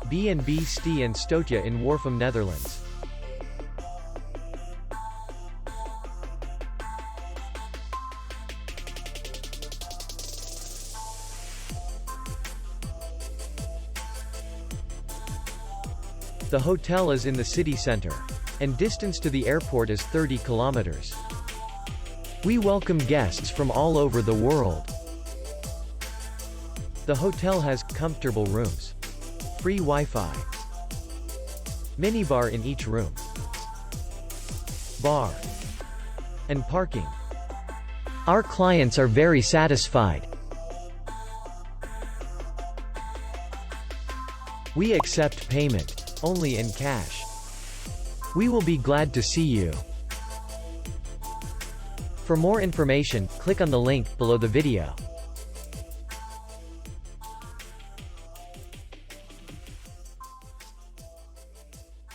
B&B Stee Stoetje in Warffum, Netherlands. The hotel is in the city center, and distance to the airport is 30 kilometers. We welcome guests from all over the world. The hotel has comfortable rooms, free Wi-Fi, minibar in each room, bar, and parking. Our clients are very satisfied. We accept payment only in cash. We will be glad to see you. For more information, click on the link below the video.